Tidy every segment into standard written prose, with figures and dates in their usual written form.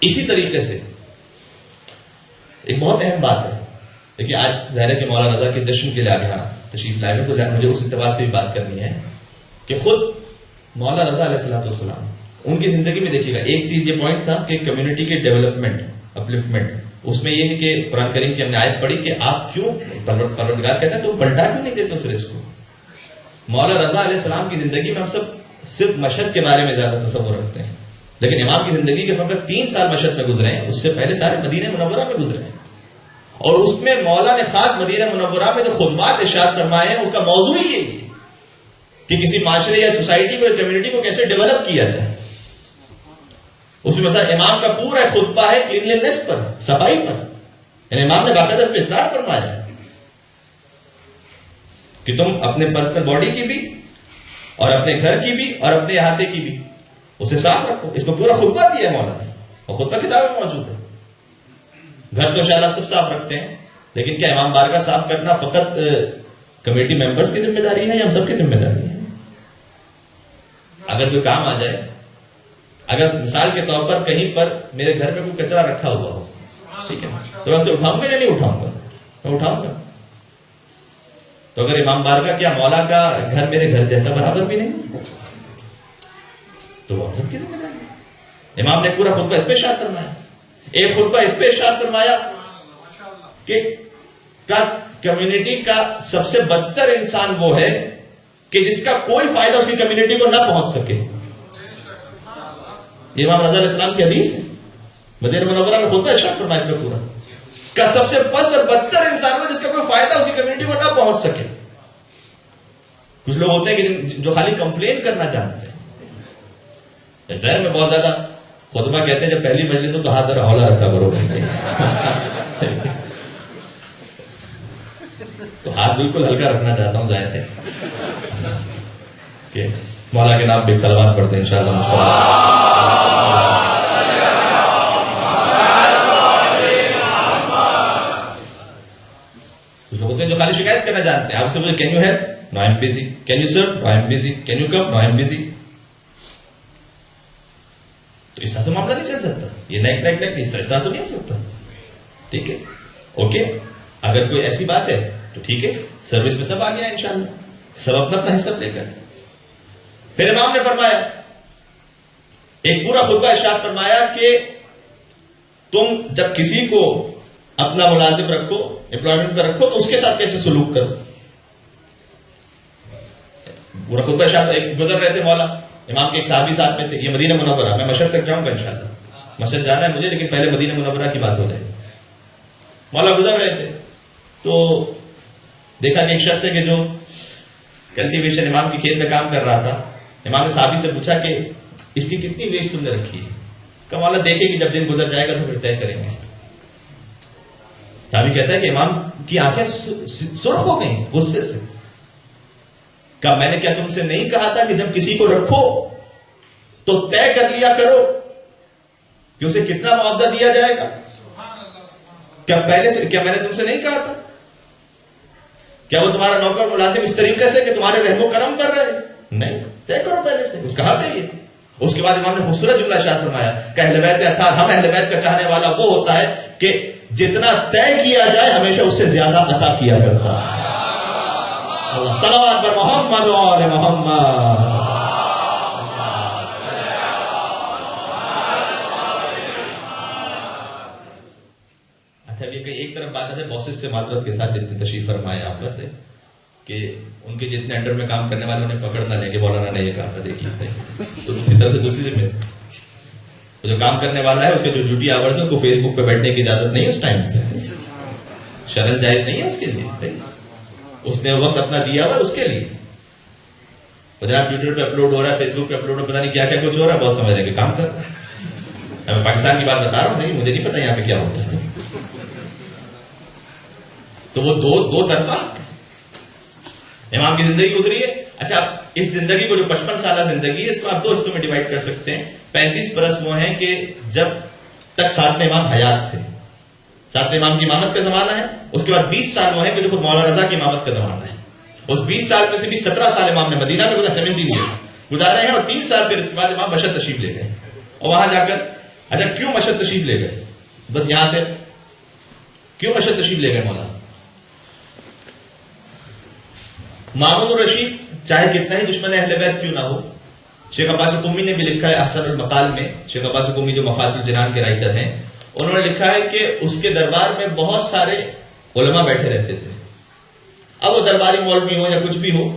اسی طریقے سے ایک بہت اہم بات ہے، دیکھیے آج ظاہر ہے کہ مولانا رضا کے جشن کے لیے آگے تشریف لائے ہیں، تو مجھے اس اعتبار سے بھی بات کرنی ہے کہ خود مولانا رضا علیہ السلام ان کی زندگی میں دیکھیے گا ایک چیز یہ پوائنٹ تھا کہ کمیونٹی کے ڈیولپمنٹ اپلفٹمنٹ، اس میں یہ ہے کہ قرآن کریم کی ہم نے آیت پڑھی کہ آپ کیوں پروردگار کہتے ہیں تو پلٹا کیوں نہیں دیتے اس رزق کو. مولانا رضا علیہ السلام کی زندگی میں ہم سب صرف مشہد کے بارے میں زیادہ تصور رکھتے ہیں، لیکن امام کی زندگی کے فقط 3 سال مشہد میں گزرے ہیں، اس سے پہلے سارے مدینہ منورہ میں گزرے ہیں. اور اس میں مولا نے خاص مدینہ منورہ میں جو خطبات ارشاد فرمائے ہیں اس کا موضوع ہی یہی ہے کہ کسی معاشرے یا سوسائٹی کو یا کمیونٹی کو کیسے ڈیولپ کیا جائے. اس میں مثلا امام کا پورا خطبہ ہے کلینلنس پر، صفائی پر، یعنی امام نے باقاعدہ اس پہ اصرار فرمایا ہے کہ تم اپنے پرسنل باڈی کی بھی اور اپنے گھر کی بھی اور اپنے احاطے کی بھی اسے صاف رکھو. اس میں پورا خطبہ دیا ہے مولا نے، اور خطبہ کتاب میں موجود ہے. گھر تو انشاءاللہ سب صاف رکھتے ہیں، لیکن کیا امام بارگاہ صاف کرنا فقط کمیٹی ممبرز کی ذمہ داری ہے یا ہم سب کی ذمہ داری ہے؟ اگر کوئی کام آ جائے، اگر مثال کے طور پر کہیں پر میرے گھر پہ کوئی کچرا رکھا ہوا ہو، ٹھیک ہے، تو میں اسے اٹھاؤں گا یا نہیں اٹھاؤں گا؟ میں اٹھاؤں گا. تو اگر امام بارگاہ کیا مولا کا گھر میرے گھر جیسا برابر بھی نہیں تو وہ ہم سب کی ذمہ داری ہے. امام نے پورا خطبہ اس پہ ارشاد فرمایا. ایک خطبہ اس پہ ارشاد فرمایا کہ کمیونٹی کا سب سے بدتر انسان وہ ہے کہ جس کا کوئی فائدہ اس کی کمیونٹی کو نہ پہنچ سکے. یہ امام رضا علیہ السلام کی حدیث ہے، مدینہ منورہ میں خطبہ ارشاد فرمایا اس پہ پورا کا سب سے پست اور بدتر انسان وہ جس کا کوئی فائدہ اس کی کمیونٹی کو نہ پہنچ سکے. کچھ لوگ ہوتے ہیں کہ جو خالی کمپلین کرنا چاہتے ہیں. ظاہر میں بہت زیادہ خطبہ کہتے ہیں جب پہلی مجلس ہو تو ہاتھ ذرا ہولا رکھا کرو، تو ہاتھ بالکل ہلکا رکھنا چاہتا ہوں. ظاہر ہے کہ مولا کے نام پہ ایک صلوات پڑھتے ہیں انشاءاللہ. ہوتے ہیں جو خالی شکایت کرنا جانتے ہیں. آپ سے مجھے can you help? No I am busy. Can you serve? No I am busy. Can you come? No I am busy. تو اس طرح سے معاملہ نہیں چل سکتا. یہ نیک اس طرح تو نہیں ہو سکتا. ٹھیک ہے، اوکے. اگر کوئی ایسی بات ہے تو ٹھیک ہے، سروس میں سب آ گیا انشاءاللہ، سب اپنا اپنا حصہ لے کر. پھر امام نے فرمایا ایک پورا خطبہ ارشاد فرمایا کہ تم جب کسی کو اپنا ملازم رکھو، امپلائمنٹ پہ رکھو، تو اس کے ساتھ کیسے سلوک کرو. پورا خطبہ ارشاد. ایک گزر رہے تھے مولا، امام کے ایک صحابی ساتھ میں تھے. یہ مدینہ منورہ، میں مشہد تک جاؤں گا انشاءاللہ، مشہد جانا ہے مجھے، لیکن پہلے مدینہ منورہ کی بات ہو جائے. مولا گزر رہے تھے تو دیکھا کہ ایک شخص ہے کہ جو کلٹیویشن امام کے کھیت میں کام کر رہا تھا. امام نے صحابی سے پوچھا کہ اس کی کتنی ویسٹ تم نے رکھی ہے؟ کہ مولا دیکھے کہ جب دن گزر جائے گا تو پھر طے کریں گے. صحابی کہتا ہے کہ امام کی آنکھیں سرخ ہو گئی غصے سے. کہا میں نے کیا تم سے نہیں کہا تھا کہ جب کسی کو رکھو تو طے کر لیا کرو کہ اسے کتنا معاوضہ دیا جائے گا؟ کیا پہلے سے، کیا میں نے تم سے نہیں کہا تھا؟ کیا وہ تمہارا نوکر ملازم اس طریقے سے کہ تمہارے رحم و کرم کر رہے؟ نہیں، طے کرو پہلے سے. اس کا حق ہے یہ. اس کے بعد امام نے خوبصورت جملہ ارشاد فرمایا کہ اہل بیت اطہار، ہم اہل بیت کا چاہنے والا وہ ہوتا ہے کہ جتنا طے کیا جائے ہمیشہ اس سے زیادہ عطا کیا کرتا ہے. صلوات پر محمد و آل محمد. اچھا، یہ ایک طرف بات ہے باسز سے معذرت کے ساتھ جتنے تشریف فرمائے آپ پر سے کہ ان کے جتنے انڈر میں کام کرنے والے انہیں پکڑ نہ لیں کہ مولانا نے یہ کہا تھا دیکھیے. تو دوسری طرف سے دوسری ذمہ جو کام کرنے والا ہے اس کے جو ڈیوٹی آورز ہے اس کو فیس بک پہ بیٹھنے کی اجازت نہیں ہے. اس ٹائم شرن جائز نہیں ہے اس کے لیے. اس نے وقت اپنا دیا ہوا اس کے لیے. جناب ٹویٹر پہ اپلوڈ ہو رہا ہے، فیس بک پہ اپلوڈ ہو رہا ہے، پتا نہیں کیا کیا کچھ ہو رہا ہے، بہت سمجھ رہے کہ کام کر رہا ہے. میں پاکستان کی بات بتا رہا ہوں، نہیں مجھے نہیں پتا یہاں پہ کیا ہوتا ہے. تو وہ دو طرفہ امام کی زندگی گزری ہے. اچھا، اس زندگی کو جو 55 سالہ زندگی ہے اس کو آپ 2 حصوں میں ڈیوائڈ کر سکتے ہیں. 35 برس وہ ہیں کہ جب تک ساتویں امام حیات تھے، ساتویں امام کی امامت کا زمانہ ہے. اس کے بعد 20 سال وہ ہیں کہ جو خود مولانا رضا کی امامت کا زمانہ ہے. اس 20 سال میں سے بھی 17 سال امام نے مدینہ میں گزارے، 17 ایئر گزارے ہیں، اور 3 سال پھر اس کے بعد امام بشر تشریف لے گئے اور وہاں جا کر اچھا کیوں مشہد تشریف لے گئے؟ بس یہاں سے کیوں مشہد تشریف لے گئے مولانا؟ مامون الرشید چاہے کتنا ہی دشمن اہل بیت کیوں نہ ہو، شیخ عباس قمی نے بھی لکھا ہے احسن المقال میں، شیخ عباس قمی جو مفاد الجنان کے رائٹر ہیں، انہوں نے لکھا ہے کہ اس کے دربار میں بہت سارے علماء بیٹھے رہتے تھے، اب وہ درباری مولوی ہو یا کچھ بھی ہو،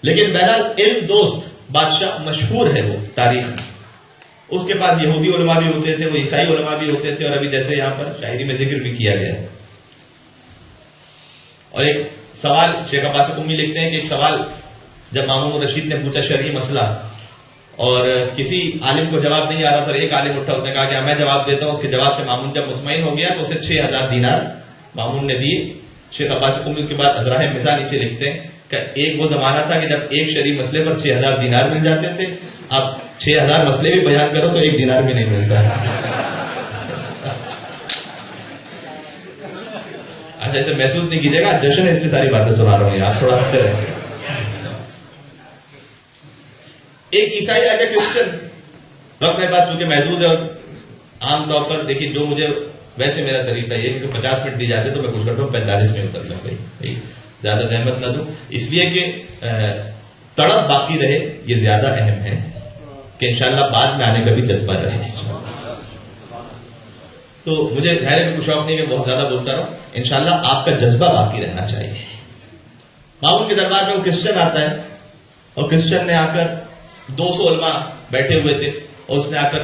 لیکن بہرحال علم دوست بادشاہ مشہور ہے وہ تاریخ میں۔ اس کے پاس یہودی علماء بھی ہوتے تھے، وہ عیسائی علماء بھی ہوتے تھے، اور ابھی جیسے یہاں پر شاعری میں ذکر بھی کیا گیا ہے۔ اور ایک سوال شیخ عباس قمی لکھتے ہیں کہ ایک سوال جب مامون الرشید نے پوچھا شرعی مسئلہ اور کسی عالم کو جواب نہیں آ رہا، تو ایک عالم اٹھا، اس نے کہا کہ میں جواب دیتا ہوں۔ اس کے جواب سے مامون جب مطمئن ہو گیا تو اسے 6000 دینار مامون نے دیے۔ شیخ عباس قمی اس کے بعد ازراہ مزاح نیچے لکھتے ہیں کہ ایک وہ زمانہ تھا کہ جب ایک شرعی مسئلے پر 6000 دینار مل جاتے تھے، اب 6000 مسئلے بھی بیان کرو تو 1 دینار بھی نہیں ملتا۔ اچھا ایسے محسوس نہیں کیجیے گا، جشن ہے اس لیے ساری باتیں سنا رہا ہوں، آپ تھوڑا ہنستے رہیں۔ ایک عیسائی آگے کرسچن، وقت میرے پاس چونکہ محدود ہے اور عام طور پر دیکھیے جو مجھے ویسے میرا طریقہ یہ کہ 50 منٹ دی جاتے تو میں کچھ کرتا ہوں 45 منٹ کر لوں، بھائی زیادہ زحمت نہ دوں، اس لیے کہ تڑپ باقی رہے یہ زیادہ اہم ہے کہ انشاءاللہ بعد میں آنے کا بھی جذبہ رہے۔ تو مجھے ظاہر ہے کوئی شوق نہیں کہ بہت زیادہ بولتا رہوں، انشاءاللہ آپ کا جذبہ باقی رہنا چاہیے۔ مامون کے دربار میں وہ کرسچن آتا ہے اور کرسچن نے آ کر 200 علماء بیٹھے ہوئے تھے اور اس نے آ کر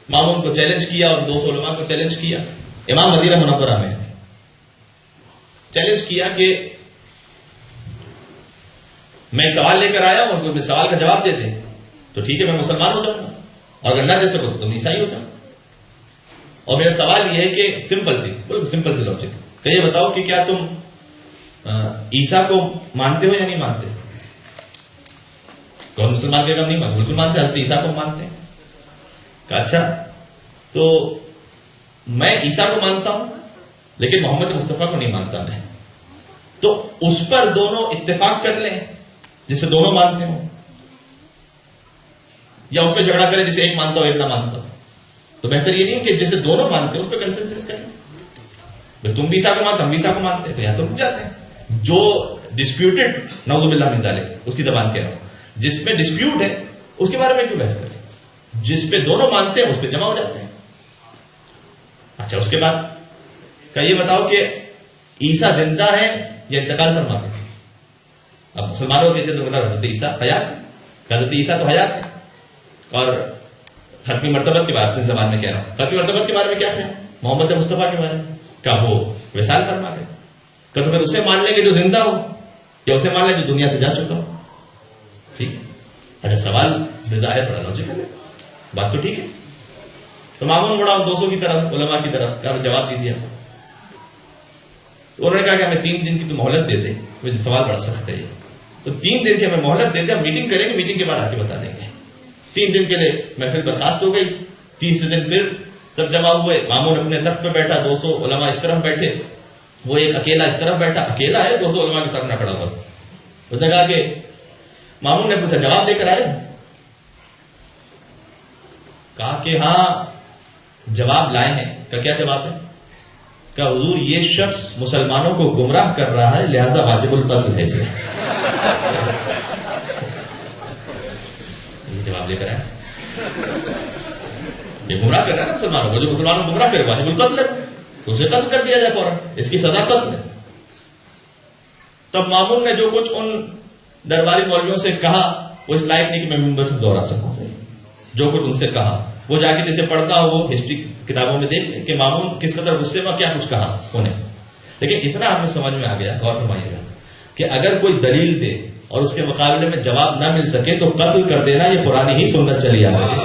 مامون کو چیلنج کیا اور 200 علماء کو چیلنج کیا، امام مدینہ منورہ میں چیلنج کیا کہ میں ایک سوال لے کر آیا ہوں اور کوئی سوال کا جواب دے دیں تو ٹھیک ہے میں مسلمان ہو جاؤں گا، اور اگر نہ دے سکو تو تم عیسائی ہو جاؤ۔ اور میرا سوال یہ ہے کہ سمپل سی لاجک کہ یہ بتاؤ کہ کیا تم عیسیٰ کو مانتے ہو یا نہیں مانتے؟ کون مسلمان کے کام نہیں مانتے؟ بالکل مانتے، حضرت عیسیٰ کو مانتے ہیں۔ کہا اچھا تو میں عیسیٰ کو مانتا ہوں لیکن محمد مصطفیٰ کو نہیں مانتا میں، تو اس پر دونوں اتفاق کر لیں جسے دونوں مانتے ہوں، یا اس پہ جھگڑا کریں جسے ایک مانتا ہو ایک نہ مانتا ہو؟ تو بہتر یہ نہیں کہ جسے دونوں مانتے ہیں اس پہ کنسنسس کریں، تم بھی عیسیٰ کو مانتے ہم بھی عیسیٰ کو مانتے ہیں، تو یہاں تو رک جاتے ہیں۔ جو ڈسپیوٹڈ نعوذ باللہ من ذالک اس کی زبان کہہ رہا ہوں، جس میں ڈسپیوٹ ہے اس کے بارے میں کیوں بحث کریں؟ جس پہ دونوں مانتے ہیں اس پہ جمع ہو جاتے ہیں۔ اچھا اس کے بعد کہ یہ بتاؤ کہ عیسیٰ زندہ ہے یا انتقال فرما گئے؟ اب مسلمانوں کے حضرت عیسیٰ حیات ہے، حضرت عیسیٰ تو حیات ہے، اور ختمی مرتبت کے بارے میں زبان میں کہہ رہا ہوں، ختمی مرتبت کے بارے میں کیا ہے؟ محمد مصطفیٰ کے بارے میں کہ وہ وصال فرما گئے، کہ تو پھر اسے مان لیں گے جو زندہ ہو یا اسے مان لیں جو دنیا سے جا چکا ہو؟ ٹھیک ہے، اچھا سوال بظاہر بڑا لاجیکل ہے، بات تو ٹھیک ہے۔ تو مامون بڑا 200 کی طرف علماء کی طرف کیا جواب دیجیے؟ انہوں نے کہا کہ ہمیں 3 دن کی تو مہلت دے دیں، مجھے سوال بڑا سخت ہے یہ، تو 3 دن کی ہمیں مہلت دے دیں، ہم میٹنگ کریں گے، میٹنگ کے بعد آ کے بتا دیں گے۔ 3 دن کے لیے محفل برخاست ہو گئی، تیسرے دن پھر سب جمع ہوئے، مامون اپنے تخت پہ بیٹھا، 200 علماء اس طرف بیٹھے، وہ ایک اکیلا اس طرف بیٹھا، اکیلا ہے 200 علماء کے سامنے کھڑا ہوا۔ اس نے کہا کہ مامون نے پوچھا جواب دے کر آئے؟ کہا کہ ہاں جواب لائے ہیں۔ کہ کیا جواب ہے؟ کہ حضور یہ شخص مسلمانوں کو گمراہ کر رہا ہے لہذا واجب القتل ہے۔ جواب لے کر آئے، یہ گمراہ کر رہا ہے نا مسلمانوں کو، جو مسلمانوں کو گمراہ کرے واجب القتل ہے، تو اسے قتل کر دیا جائے فوراً، اس کی سزا قتل ہے۔ تب مامون نے جو کچھ ان درباری مولویوں سے کہا وہ اس لائق نہیں کہ میں ممبر سے دوہرا سکوں، جو کچھ ان سے کہا وہ جا کے جسے پڑھتا ہو وہ ہسٹری کتابوں میں دیکھ لیں کہ مامون کس قدر غصے میں کیا کچھ کہا انہیں، لیکن اتنا ہمیں سمجھ میں آ گیا، غور فرمائیے گا کہ اگر کوئی دلیل دے اور اس کے مقابلے میں جواب نہ مل سکے تو قتل کر دینا یہ پرانی ہی سنت چلی آ رہی ہے۔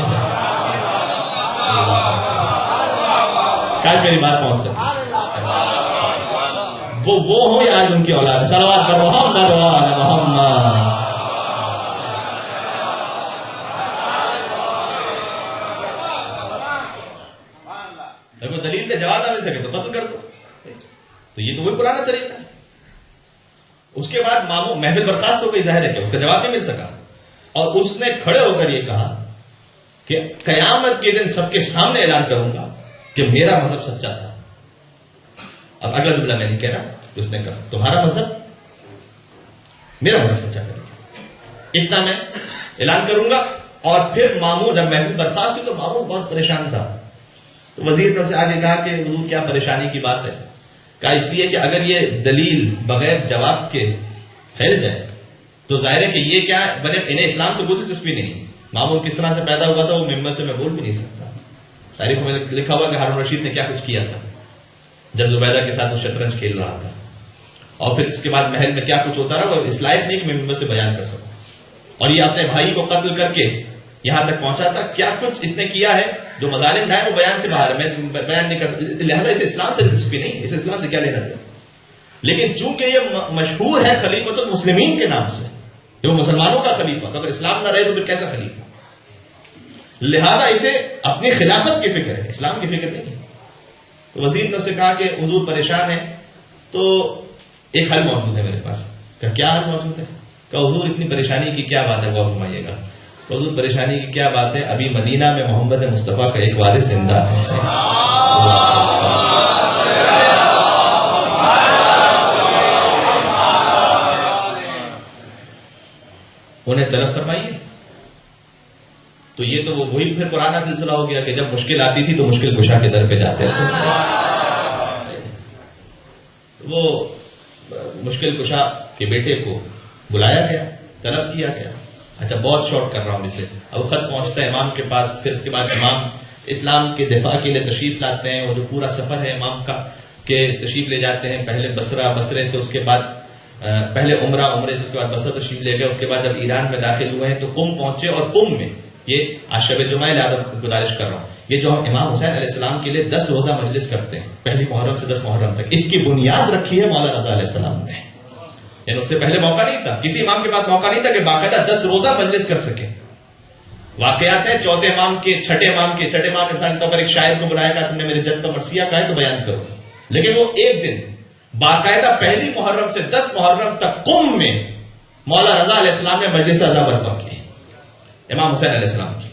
شاید میری بات پہنچ سکے، وہ ہو یا آج ان کی اولاد، صلوات کرو محمد محمد۔ اگر دلیل پہ جواب نہ مل سکے تو قتل کر دو، تو یہ تو وہی پرانا طریقہ ہے۔ اس کے بعد ماموں محفل برخاست ہو گئی، ظاہر ہے کہ اس کا جواب نہیں مل سکا، اور اس نے کھڑے ہو کر یہ کہا کہ قیامت کے دن سب کے سامنے اعلان کروں گا کہ میرا مذہب سچا تھا. اب اگلا جملہ میں نہیں کہہ رہا کہ اس نے کہا تمہارا مذہب میرا مذہب سچا کرے گا، اتنا میں اعلان کروں گا. اور پھر مامون جب محفل برخاست ہوئی تو مامون بہت پریشان تھا. تو وزیر طرف سے آگے کہا کہ حضور کیا پریشانی کی بات ہے؟ کہا اس لیے کہ اگر یہ دلیل بغیر جواب کے پھیل جائے تو ظاہر ہے کہ یہ کیا بنے، انہیں اسلام سے کوئی دلچسپی نہیں. مامون کس طرح سے پیدا ہوا تھا وہ ممبر سے میں بول بھی نہیں سکتا. تاریخ میں لکھا ہوا کہ ہارون رشید نے کیا کچھ کیا تھا جب زبیدہ کے ساتھ وہ شطرنج کھیل رہا تھا، اور پھر اس کے بعد محل میں کیا کچھ ہوتا رہا وہ اس لائف نہیں کہ میں ممبر سے بیان کر سکوں. اور یہ اپنے بھائی کو قتل کر کے یہاں تک پہنچا تھا. کیا کچھ اس نے کیا ہے جو مظالم ڈھائے وہ بیان سے باہر ہے، میں بیان نہیں کر سکتا. لہٰذا اسے اسلام سے دلچسپی نہیں، اسے اسلام سے کیا لینا تھا. لیکن چونکہ یہ مشہور ہے خلیفۃ المسلمین کے نام سے، جو مسلمانوں کا خلیفہ، تو اگر اسلام نہ رہے تو پھر کیسا خلیفہ؟ لہذا اسے اپنی خلافت کی فکر ہے، اسلام کی فکر نہیں. تو وزیر نے اسے کہا کہ حضور پریشان ہے تو ایک حل موجود ہے میرے پاس. کہ کیا حل موجود ہے؟ کہ حضور اتنی پریشانی کی کیا بات ہے، غور فرمائیے گا. حضور پریشانی کی کیا بات ہے؟ ابھی مدینہ میں محمد مصطفیٰ کا ایک وارث زندہ ہے. انہیں طلب فرمائیے. تو یہ تو وہی پھر پرانا سلسلہ ہو گیا کہ جب مشکل آتی تھی تو مشکل کشا کے در پہ جاتے تھے. وہ مشکل کشا کے بیٹے کو بلایا گیا، طلب کیا گیا. اچھا بہت شارٹ کر رہا ہوں اسے. اب خط پہنچتا ہے امام کے پاس، پھر اس کے بعد امام اسلام کے دفاع کے لیے تشریف لاتے ہیں. وہ جو پورا سفر ہے امام کا کہ تشریف لے جاتے ہیں، پہلے بصرہ، بصرے سے اس کے بعد پہلے عمرہ، عمرے سے اس کے بعد بصرہ تشریف لے گئے. اس کے بعد جب ایران میں داخل ہوئے ہیں تو قم پہنچے، اور قم میں یہ آج شب جمعہ گزارش کر رہا ہوں، یہ جو ہم امام حسین علیہ السلام کے لیے 10 روزہ مجلس کرتے ہیں، پہلی محرم سے 10 محرم تک، اس کی بنیاد رکھی ہے مولانا رضا علیہ السلام نے. یعنی اس سے پہلے موقع نہیں تھا، کسی امام کے پاس موقع نہیں تھا کہ باقاعدہ 10 روزہ مجلس کر سکے. واقعات ہیں چوتھے امام کے، چھٹے امام کے. چھٹے امام مثال کے طور پر ایک شاعر کو بلایا گیا، تم نے میرے جد کا مرثیہ کہا ہے تو بیان کرو. لیکن وہ ایک دن باقاعدہ پہلی محرم سے 10 محرم تک قم میں مولانا رضا علیہ السلام نے مجلس ادا برپا کی امام حسین علیہ السلام کی.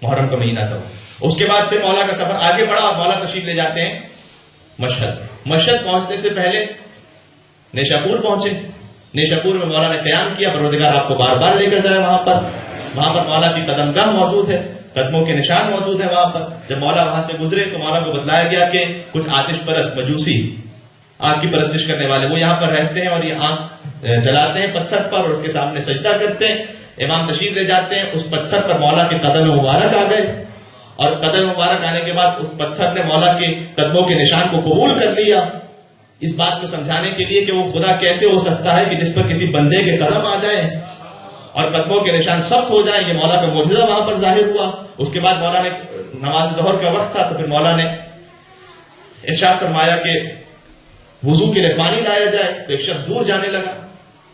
محرم کا مہینہ تھا. اس کے بعد پھر مولا کا سفر آگے بڑھا اور مولا تشریف لے جاتے ہیں مشہد. مشہد پہنچنے سے پہلے نیشاپور پہنچے. نیشاپور میں مولا نے قیام کیا، پروردگار آپ کو بار بار لے کر جائے وہاں پر. وہاں پر مولا کی قدم گاہ موجود ہے، قدموں کے نشان موجود ہیں وہاں پر. جب مولا وہاں سے گزرے تو مولا کو بتلایا گیا کہ کچھ آتش پرست مجوسی، آگ کی پرستش کرنے والے، وہ یہاں پر رہتے ہیں اور یہ آگ جلاتے ہیں پتھر پر اور اس کے سامنے سجدہ کرتے ہیں. امام تشریف لے جاتے ہیں، اس پتھر پر مولا کے قدم مبارک آ گئے، اور قدم مبارک آنے کے بعد اس پتھر نے مولا کے قدموں کے نشان کو قبول کر لیا. اس بات کو سمجھانے کے لیے کہ وہ خدا کیسے ہو سکتا ہے کہ جس پر کسی بندے کے قدم آ جائیں اور قدموں کے نشان سخت ہو جائیں. یہ مولا کا معجزہ وہاں پر ظاہر ہوا. اس کے بعد مولا نے نماز ظہر کا وقت تھا تو پھر مولا نے ارشاد فرمایا کہ وضو کے لیے پانی لایا جائے. تو ایک شخص دور جانے لگا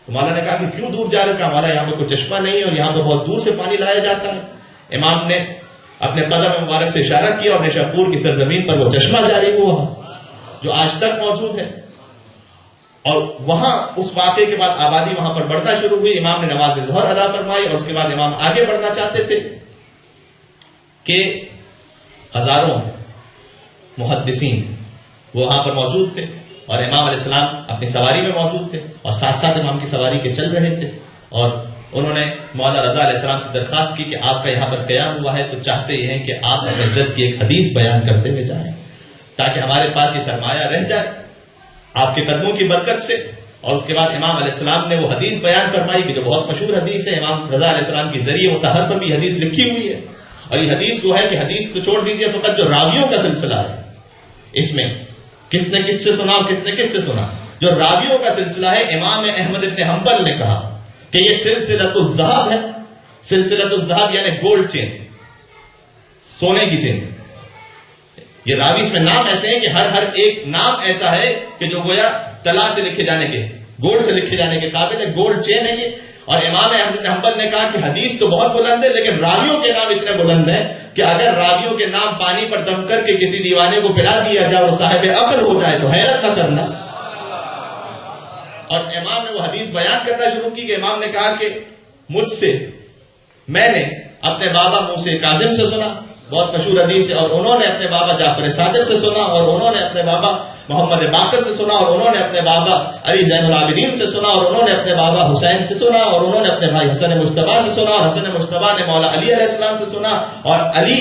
تو مولا نے کہا کہ کیوں دور جا رہا؟ مولا یہاں پہ کوئی چشمہ نہیں ہے اور یہاں پہ بہت دور سے پانی لایا جاتا ہے. امام نے اپنے قدم مبارک سے اشارہ کیا اور نیشاپور کی سرزمین پر وہ چشمہ جاری ہوا جو آج تک موجود ہے. اور وہاں اس واقعے کے بعد آبادی وہاں پر بڑھنا شروع ہوئی. امام نے نماز ظہر ادا فرمائی اور اس کے بعد امام آگے بڑھنا چاہتے تھے کہ ہزاروں محدثین وہ وہاں پر موجود تھے اور امام علیہ السلام اپنی سواری میں موجود تھے اور ساتھ ساتھ امام کی سواری کے چل رہے تھے. اور انہوں نے مولانا رضا علیہ السلام سے درخواست کی کہ آپ کا یہاں پر قیام ہوا ہے تو چاہتے یہ ہیں کہ آپ اپنے جد کی ایک حدیث بیان کرتے ہوئے جائیں تاکہ ہمارے پاس یہ سرمایہ رہ جائے آپ کے قدموں کی برکت سے. اور اس کے بعد امام علیہ السلام نے وہ حدیث بیان فرمائی کہ جو بہت مشہور حدیث ہے. امام رضا علیہ السلام کی ذریعے مطہر پر بھی حدیث لکھی ہوئی ہے. اور یہ حدیث وہ ہے کہ حدیث تو چھوڑ دیجیے، فقط جو راویوں کا سلسلہ ہے اس میں کس نے کس سے سنا اور کس نے کس سے سنا، جو راویوں کا سلسلہ ہے. امام احمد بن حنبل نے کہا کہ یہ سلسلۃ الذہب ہے. سلسلۃ الذہب یعنی گولڈ چین، سونے کی چین. یہ راوی اس میں نام ایسے ہیں کہ ہر ایک نام ایسا ہے کہ جو گویا طلا سے لکھے جانے کے، گولڈ سے لکھے جانے کے قابل ہے. گولڈ چین ہے یہ. اور امام احمد بن حنبل نے کہا کہ حدیث تو بہت بلند ہے لیکن راویوں کے نام اتنے بلند ہیں کہ اگر راویوں کے نام پانی پر دم کر کے کسی دیوانے کو پلا دیا جائے اور صاحب عقل ہو جائے تو حیرت نہ کرنا. اور امام نے وہ حدیث بیان کرنا شروع کی کہ امام نے کہا کہ مجھ سے میں نے اپنے بابا موسیٰ کاظم سے سنا، بہت مشہور حدیث ہے، اور انہوں نے اپنے بابا جعفر صادق سے سنا، اور انہوں نے اپنے بابا محمد باقر سے سنا، اور انہوں نے اپنے بابا علی زین العابدین سے سنا، اور انہوں نے اپنے بابا حسین سے سنا، اور انہوں نے اپنے بھائی حسن مجتبیٰ سے سنا، اور حسن مجتبیٰ نے مولا علی علیہ السلام سے سنا، اور علی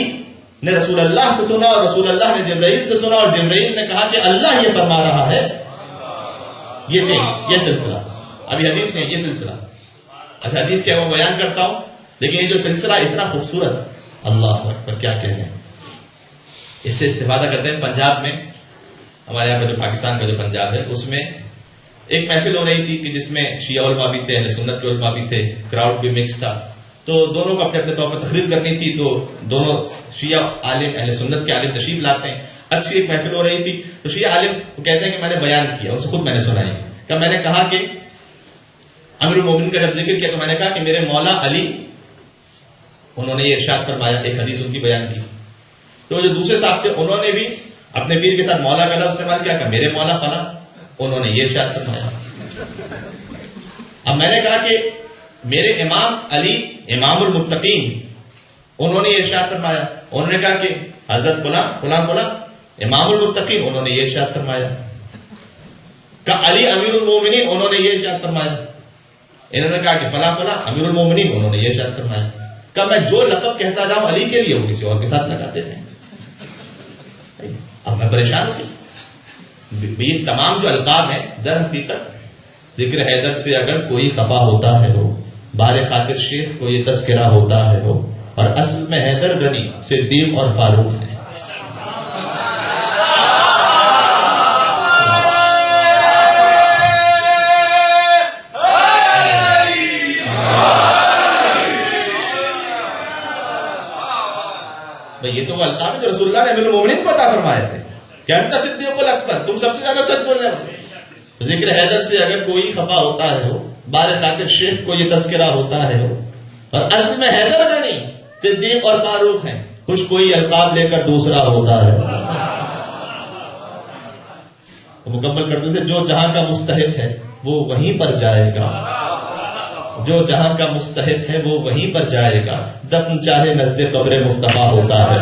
نے رسول اللہ سے سنا، اور رسول اللہ نے جبرائیل سے سنا، اور جبرائیل نے کہا کہ اللہ یہ فرما رہا ہے، یہ سلسلہ ابھی حدیث نہیں، یہ سلسلہ اچھا حدیث کیا میں بیان کرتا ہوں، لیکن یہ جو سلسلہ اتنا خوبصورت، اللہ اکبر کیا کہنے، اس سے استفادہ کرتے ہیں۔ پنجاب میں ہمارے یہاں کا جو پاکستان کا جو پنجاب ہے، اس میں ایک محفل ہو رہی تھی کہ جس میں شیعہ علماء بھی تھے، اہل سنت کے علماء بھی تھے، کراؤڈ بھی مکس تھا، تو دونوں کو اپنے اپنے طور پر تقریر کرنی تھی، تو دونوں شیعہ عالم اہل سنت کے عالم تشریف لاتے ہیں، اچھی ایک محفل ہو رہی تھی، تو شیعہ عالم کہتے ہیں کہ میں نے بیان کیا، ان سے خود میں نے سنائی کہ میں نے کہا کہ امیر المومنین کا جب ذکر کیا تو میں نے کہا کہ میرے مولا علی، انہوں نے یہ ارشاد فرمایا، ایک حدیث ان کی بیان کی، تو جو دوسرے صاحب تھے انہوں نے بھی اپنے پیر کے ساتھ مولا کا لفظ استعمال کیا کہ میرے مولا فلاں، انہوں نے یہ ارشاد فرمایا۔ اب میں نے کہا کہ میرے امام علی امام المتقین، انہوں نے یہ ارشاد فرمایا، انہوں نے کہا کہ حضرت فلاں امام المتقین، انہوں نے یہ ارشاد فرمایا، کہ علی امیر المومنین، انہوں نے یہ ارشاد فرمایا، انہوں نے کہا کہ فلاں امیر المومنین، انہوں نے یہ ارشاد فرمایا، کہ میں جو لقب کہتا جاؤں علی کے لیے وہ کسی اور کے ساتھ لگاتے ہیں۔ اب میں پریشان ہوں، یہ تمام جو القاب ہیں در حقیقت ذکر حیدر سے اگر کوئی خفا ہوتا ہے ہو، بار خاطر شیخ کو یہ تذکرہ ہوتا ہے ہو، اور اصل میں حیدر غنی صدیق اور فاروق ہیں۔ یہ تو وہ القاب ہے جو رسول اللہ نے امیر المومنین کو عطا فرمائے تھے کہ انت صدیق الاکبر، تم سب سے زیادہ سچ بولنے والے۔ ذکر حیدر سے اگر کوئی خفا ہوتا ہے ہو، بار خاطر شیخ کو یہ تذکرہ ہوتا ہے ہو، اور اصل میں حیدر غنی صدیق اور فاروق ہیں، خوش کوئی القاب لے کر دوسرا ہوتا ہے۔ مکمل کرتے تھے، جو جہاں کا مستحق ہے وہ وہیں پر جائے گا، جو جہاں کا مستحق ہے وہ وہیں پر جائے گا، دفن چاہے نزد قبر مصطفیٰ ہوتا ہے۔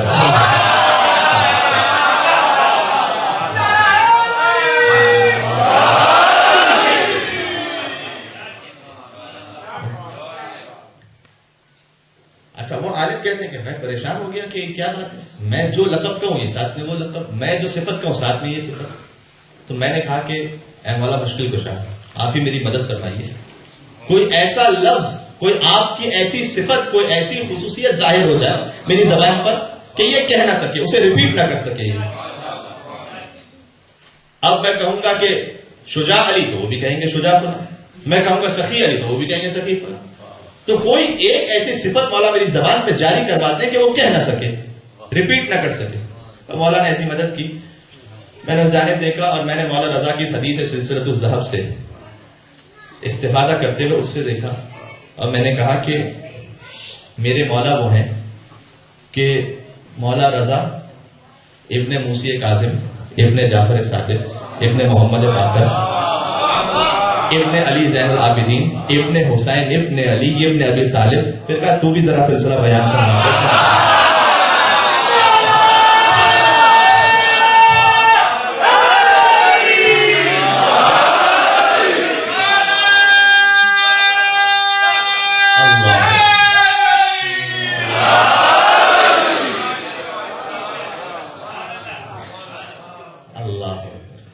اچھا وہ عالم کہتے ہیں کہ میں پریشان ہو گیا کہ کیا بات ہے، میں جو لقب کہوں یہ ساتھ میں وہ لقب، میں جو صفت کہوں ساتھ میں یہ صفت۔ تو میں نے کہا کہ اے مولا مشکل کشا، آپ ہی میری مدد فرمائیے، کوئی ایسا لفظ، کوئی آپ کی ایسی صفت، کوئی ایسی خصوصیت ظاہر ہو جائے میری زبان پر کہ یہ کہہ نہ سکے، اسے ریپیٹ نہ کر سکے۔ اب میں کہوں گا کہ شجاع علی تو وہ بھی کہیں گے شجاع فلاں، میں کہوں گا سخی علی تو وہ بھی کہیں گے سخی فلاں، تو کوئی ایک ایسی صفت مولا میری زبان پہ جاری کرواتے ہیں کہ وہ کہہ نہ سکے، ریپیٹ نہ کر سکے۔ تو مولا نے ایسی مدد کی، میں نے جانب دیکھا اور میں نے مولا رضا کی حدیث سلسلۃ الذہب سے استفادہ کرتے ہوئے اس سے دیکھا، اور میں نے کہا کہ میرے مولا وہ ہیں کہ مولا رضا ابن موسیٰ کاظم، ابن جعفر صادق، ابن محمد باقر، ابن علی زین العابدین، ابن حسین، ابن علی، ابن ابی طالب۔ پھر کہا تو بھی ذرا سلسلہ بیان کرنا۔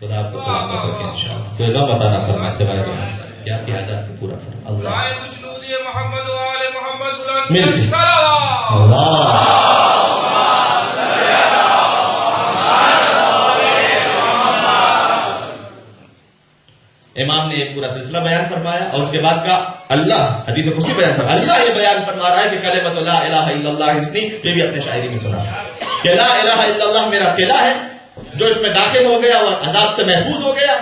خدا آپ کو سلامت رکھے انشاءاللہ۔ کوئی غم عطا نہ فرمائے سوائے رحمت سے، کیا کی حاجات کو پورا فرما اللہ۔ امام نے ایک پورا سلسلہ بیان فرمایا اور اس کے بعد کہا اللہ، حدیث قدسی بیان فرمایا، اللہ یہ بیان فرما رہا ہے کہ کلمۃ لا الہ الا اللہ اسمی، یہ بھی اپنے شاعری میں سنا کہ لا الہ الا اللہ میرا قلعہ ہے جو اس میں داخل ہو گیا اور عذاب سے محفوظ ہو گیا۔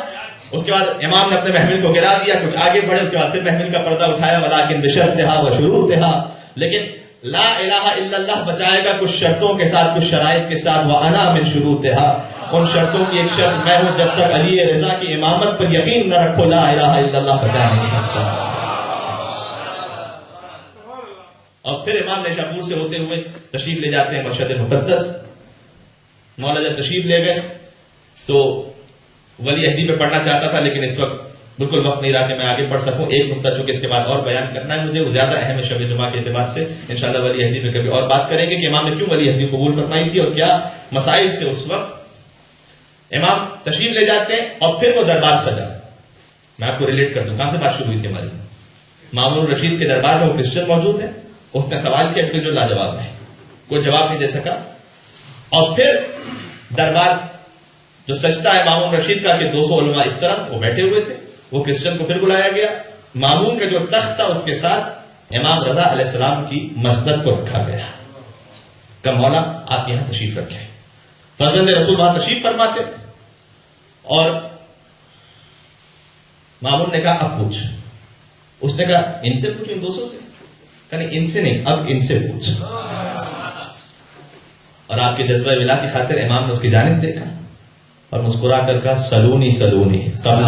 اس کے بعد امام نے اپنے محمل کو گرا دیا، کچھ آگے بڑھے، اس کے بعد پھر محمل کا پردہ اٹھایا، ولیکن بشرطہا و شروطہا، لیکن لا الہ الا اللہ بچائے گا کچھ شرطوں کے ساتھ، کچھ شرائط کے ساتھ، وانا من شروطہا، ان شرطوں کی ایک شرط میں ہوں، جب تک علی رضا کی امامت پر یقین نہ رکھو لا الہ الا اللہ بچا نہیں سکتا۔ اور پھر امام نیشاپور سے ہوتے ہوئے تشریف لے جاتے ہیں مشہد مقدس. مولا جب تشریف لے گئے تو ولی عہدی پہ پڑھنا چاہتا تھا، لیکن اس وقت بالکل وقت نہیں رہا کہ میں آگے پڑھ سکوں. ایک نقطہ چونکہ اس کے بعد اور بیان کرنا ہے مجھے، وہ زیادہ اہم ہے شب جمعہ کے اعتبار سے. انشاءاللہ ولی عہدی پہ کبھی اور بات کریں گے کہ امام نے کیوں ولی عہدی قبول فرمائی تھی اور کیا مسائل تھے اس وقت. امام تشریف لے جاتے ہیں اور پھر وہ دربار سجا. میں آپ کو ریلیٹ کر دوں کہاں سے بات شروع ہوئی تھی ہماری. مامون الرشید کے دربار میں وہ کرسچن موجود ہیں. اس نے سوال کیا کہ جو لاجواب ہے، کوئی جواب نہیں دے سکا. اور پھر دربار جو سجدہ ہے مامون رشید کا کہ 200 علماء اس طرح وہ بیٹھے ہوئے تھے، وہ کرسچن کو پھر بلایا گیا. مامون کا جو تخت تھا اس کے ساتھ امام رضا علیہ السلام کی مسند کو رکھا گیا کہ مولا آپ یہاں تشریف رکھیں. فرزند رسول وہاں تشریف فرماتے اور مامون نے کہا اب پوچھ. اس نے کہا ان سے پوچھو، ان 200 سے. کہ ان سے نہیں، اب ان سے پوچھ. اور آپ کے جذبہ ولا کی خاطر امام نے اس کی جانب دیکھا اور مسکرا کر کہا سلونی سلونی قبل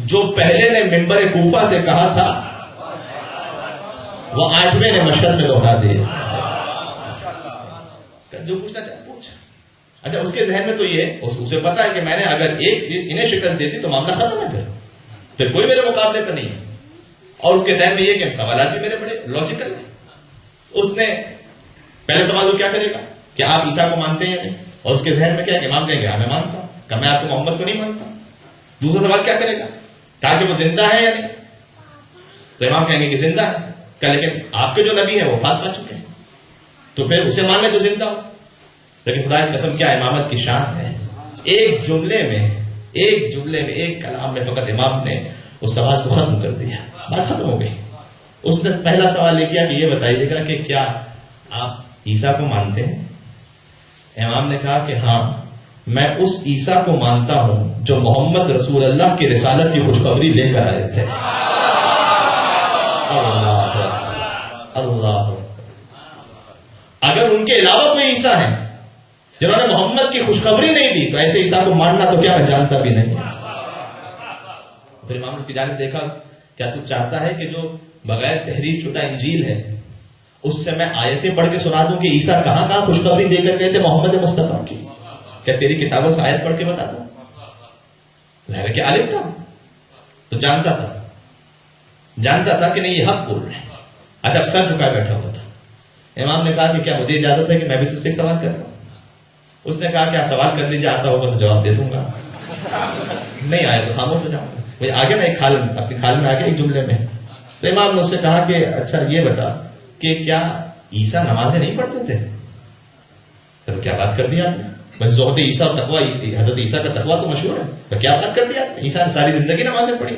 جو پہلے نے ممبر کوفہ سے کہا تھا وہ 8ویں نے مشہد میں دوہرا دیا. جو پوچھنا چاہے پوچھ. اچھا اس کے ذہن میں تو یہ اسے پتا ہے کہ میں نے اگر انہیں شکست دیتی تو معاملہ ختم ہے، پھر کوئی میرے مقابلے پر نہیں ہے. اور اس کے ذہن میں یہ کہ سوالات بھی میرے بڑے لاجیکل ہیں. اس نے پہلے سوال وہ کیا کرے گا کہ آپ عیسیٰ کو مانتے ہیں یا نہیں، اور اس کے ذہن میں کیا کہ امام کہیں گے ہاں میں مانتا ہوں. کہ میں آپ کو محمد کو نہیں مانتا. دوسرا سوال کیا کرے گا کہا کہ وہ زندہ ہے یا نہیں، تو امام کہیں گے کہ زندہ ہے. کہ لیکن آپ کے جو نبی ہیں وہ وفات پا چکے ہیں، تو پھر اسے مان لیں جو زندہ ہو. لیکن خدا کی قسم کیا امامت کی شان ہے. ایک جملے میں ایک کلام میں فقط امام نے اس سوال کو ختم کر دیا. بات ختم ہو گئی. اس نے پہلا سوال یہ کیا کہ یہ بتائیے گا کہ کیا آپ عیسیٰ کو مانتے ہیں. امام نے کہا کہ ہاں میں اس عیسیٰ کو مانتا ہوں جو محمد رسول اللہ کی رسالت کی خوشخبری لے کر آئے تھے. اللہ اگر ان کے علاوہ کوئی عیسیٰ ہیں جنہوں نے محمد کی خوشخبری نہیں دی تو ایسے عیسیٰ کو ماننا تو کیا میں جانتا بھی نہیں. پھر امام نے اس کی جانب دیکھا کیا تو چاہتا ہے کہ جو بغیر تحریف شدہ انجیل ہے اس سے میں آیتیں پڑھ کے سنا دوں کہ عیسیٰ کہاں کہاں خوشخبری دے کر گئے تھے محمد مصطفیٰ کی. کیا تیری کتابوں سے آیت پڑھ کے بتا دوں؟ ظاہر ہے کہ عالم تھا تو جانتا تھا کہ نہیں یہ حق بول رہے ہیں. اچھا اب سر جھکا بیٹھا ہوا تھا. امام نے کہا کہ کیا مجھے اجازت ہے کہ میں بھی تجھ سے ایک سوال کرتا ہوں. اس نے کہا کیا سوال کر لیجیے، آتا ہوگا تو جواب دے دوں گا، نہیں آیا تو خاموش ہو جاؤں گا. مجھے آگے نا ایک خال اپنی خال میں آگے ایک جملے میں. تو امام نے اس سے کہا کہ اچھا یہ بتا کہ کیا عیسیٰ نمازیں نہیں پڑھتے تھے؟ تو کیا بات کر دی آپ نے؟ بس زہد عیسیٰ اور تقویٰ، حضرت عیسیٰ کا تقویٰ تو مشہور ہے، تو کیا بات کر دی آپ نے؟ عیسیٰ نے ساری زندگی نمازیں پڑھی.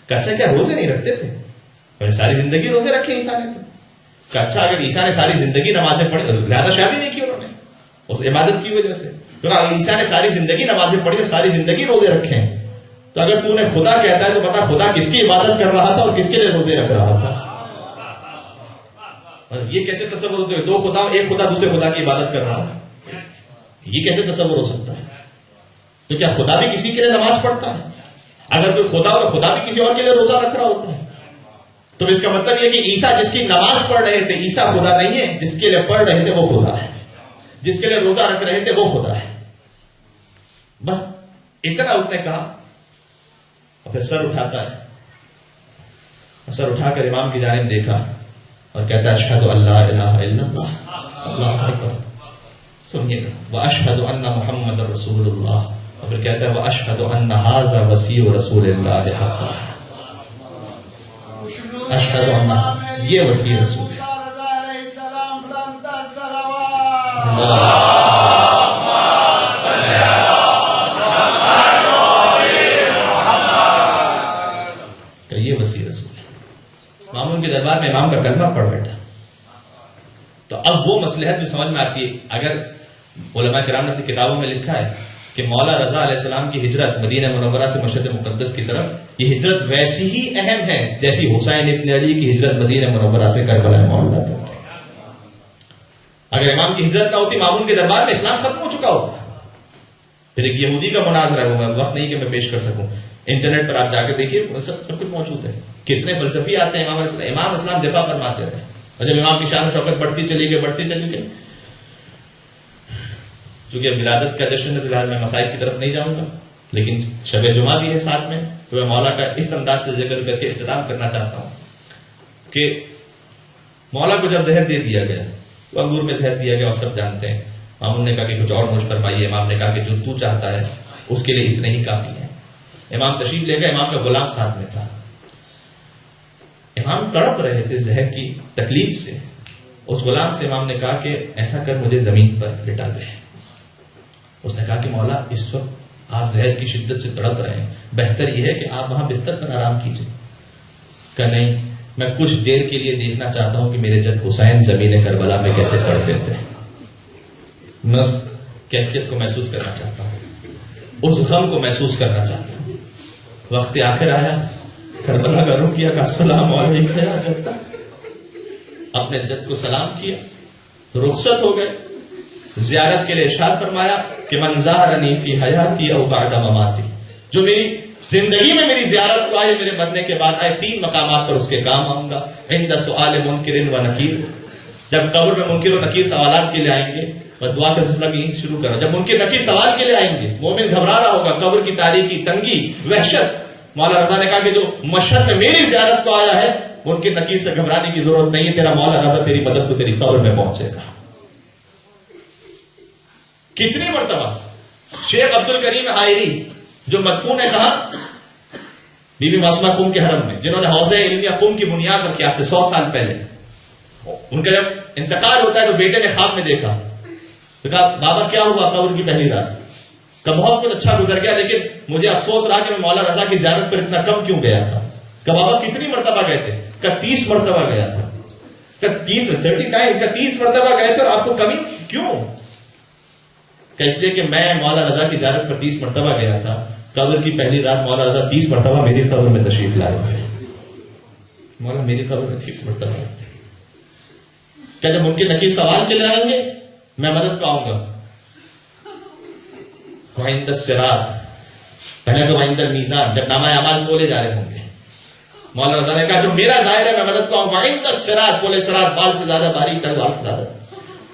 کہ اچھا کیا روزے نہیں رکھتے تھے؟ ساری زندگی روزے رکھے عیسیٰ نے. تو کہ اچھا اگر عیسیٰ نے ساری زندگی نمازیں پڑھی لہذا شادی نہیں کی انہوں نے اس عبادت کی وجہ سے. تو عیسیٰ نے ساری زندگی نمازیں پڑھی اور ساری زندگی روزے رکھے ہیں، تو اگر تو نے خدا کہتا ہے تو بتا خدا کس کی عبادت کر رہا تھا اور کس کے لیے روزے رکھ رہا تھا؟ اور یہ کیسے تصور ہوتے ہیں؟ دو خدا، ایک خدا دوسرے خدا کی عبادت کر رہا ہے، یہ کیسے تصور ہو سکتا ہے؟ تو کیا خدا بھی کسی کے لیے نماز پڑھتا ہے؟ اگر کوئی خدا ہو تو خدا بھی کسی اور کے لیے روزہ رکھ رہا ہوتا ہے. تو اس کا مطلب یہ کہ عیسیٰ جس کی نماز پڑھ رہے تھے عیسیٰ خدا نہیں ہے، جس کے لیے پڑھ رہے تھے وہ خدا ہے، جس کے لیے روزہ رکھ رہے تھے وہ خدا ہے. بس اتنا اس نے کہا اور پھر سر اٹھاتا ہے، سر اٹھا کر امام کی جانب دیکھا اور کہتا ہے اشہد ان لا الہ الا اللہ. اللہ اکبر. سنیے گا واشہد ان محمد رسول اللہ، اور پھر کہتا ہے واشہد ان ھذا وصی رسول اللہ حقا. اشہد ان یہ وصی رسول یہ وصی رسول. مامون کے دربار میں امام کا کلمہ پڑھ بیٹھا. تو اب وہ مصلحت بھی سمجھ میں آتی ہے. اگر علماء کرام نے اپنی کتابوں میں لکھا ہے کہ مولا رضا علیہ السلام کی ہجرت مدینہ منورہ سے مشہد مقدس کی طرف، یہ ہجرت ویسی ہی اہم ہے جیسی حسین ابن علی کی ہجرت مدینہ منورہ سے کربلا معاملہ تھا. اگر امام کی ہجرت نہ ہوتی مامون کے دربار میں اسلام ختم ہو چکا ہوتا. پھر ایک یہودی کا مناظرہ ہے، وہ وقت نہیں کہ میں پیش کر سکوں. انٹرنیٹ پر آپ جا کے دیکھیے سب کچھ موجود ہے. کتنے فلسفی آتے ہیں امام اسلام دفاع فرماتے رہے, اور جب امام کی شان و شوکت بڑھتی چلی گئی. چونکہ اب ولادت کا جشن ہے, فی الحال میں مسائل کی طرف نہیں جاؤں گا, لیکن شب جمعہ بھی ہے ساتھ میں, تو میں مولا کا اس انداز سے ذکر کر کے اختتام کرنا چاہتا ہوں کہ مولا کو جب زہر دے دیا گیا, تو انگور میں زہر دیا گیا اور سب جانتے ہیں. مامون نے کہا کہ کچھ اور نوش فرمائیے. امام نے کہا کہ جو تو چاہتا ہے اس کے لیے اتنے ہی کافی ہے. امام تشریف لے گئے, امام کا غلام ساتھ میں تھا. امام تڑپ رہے تھے زہر کی تکلیف سے. اس غلام سے امام نے کہا کہ ایسا کر مجھے زمین پر لٹا دے. اس نے کہا کہ مولا اس وقت آپ زہر کی شدت سے تڑپ رہے ہیں, بہتر یہ ہے کہ آپ وہاں بستر پر آرام کیجیے. کہ نہیں, میں کچھ دیر کے لیے دیکھنا چاہتا ہوں کہ میرے جد حسین زمین کربلا میں کیسے پڑھتے تھے. میں اس کیفیت کو محسوس کرنا چاہتا ہوں, اس غم کو محسوس کرنا چاہتا ہوں. وقت آخر آیا, کربلا کا رخ کیا, السلام علیکم, اپنے جد کو سلام کیا, رخصت ہو گئے. زیارت کے لیے ارشاد فرمایا کہ من زارنی فی حیاتی او بعد مماتی, جو میری زندگی میں میری زیارت کو آئے, میرے مرنے کے بعد آئے, 3 مقامات پر اس کے کام آؤں گا. عند سؤال منکر و نکیر, جب قبر میں منکر و نکیر سوالات کے لیے آئیں گے. اور دعا کا سلسلہ بھی شروع کرو. جب منکر نکیر سوال کے لیے آئیں گے, مومن گھبرا رہا ہوگا, قبر کی تاریکی, تنگی, وحشت. مولا رضا نے کہا کہ جو مشہد میں میری زیارت کو آیا ہے, منکر نکیر سے گھبرانے کی ضرورت نہیں ہے, تیرا مولا رضا تیری مدد کو تیری قبر میں پہنچے گا. کتنی مرتبہ شیخ عبد الکریم حائری جو مدفون ہے کہاں, بی بی معصومہ قم کے حرم میں, جنہوں نے حوض علمیہ قم کی بنیاد رکھی آج سے 100 سال پہلے. ان کا جب انتقال ہوتا ہے تو بیٹے نے خواب میں دیکھا, تو کہا بابا کیا ہوا قبر کی پہلی رات؟ کہ بہت کچھ اچھا گزر گیا, لیکن مجھے افسوس رہا کہ میں مولا رضا کی زیارت پر اتنا کم کیوں گیا تھا. کہ بابا کتنی مرتبہ گئے تھے؟ کہ 30 مرتبہ گیا تھا. کہ 30 مرتبہ گئے تھے, اور آپ کو کمی کیوں؟ کہ اس لیے کہ میں مولا رضا کی زیارت پر 30 مرتبہ گیا تھا, قبر کی پہلی رات مولا رضا 30 مرتبہ میری قبر میں تشریف لائے تھے. مولا میری قبر میں 30 مرتبہ آئے تھے. کیا جب ممکن نکیر سوال کے لیے آئیں گے, میں مدد پاؤں گا. وعند الصراط, پہلے تو وعند المیزان, جب نامہ اعمال تولے جا رہے ہوں گے, مولا رضا نے کہا جو میرا ظاہر ہے میں مدد پاؤں. وعند الصراط, بولے صراط بال سے زیادہ باریک ہے, بال سے زیادہ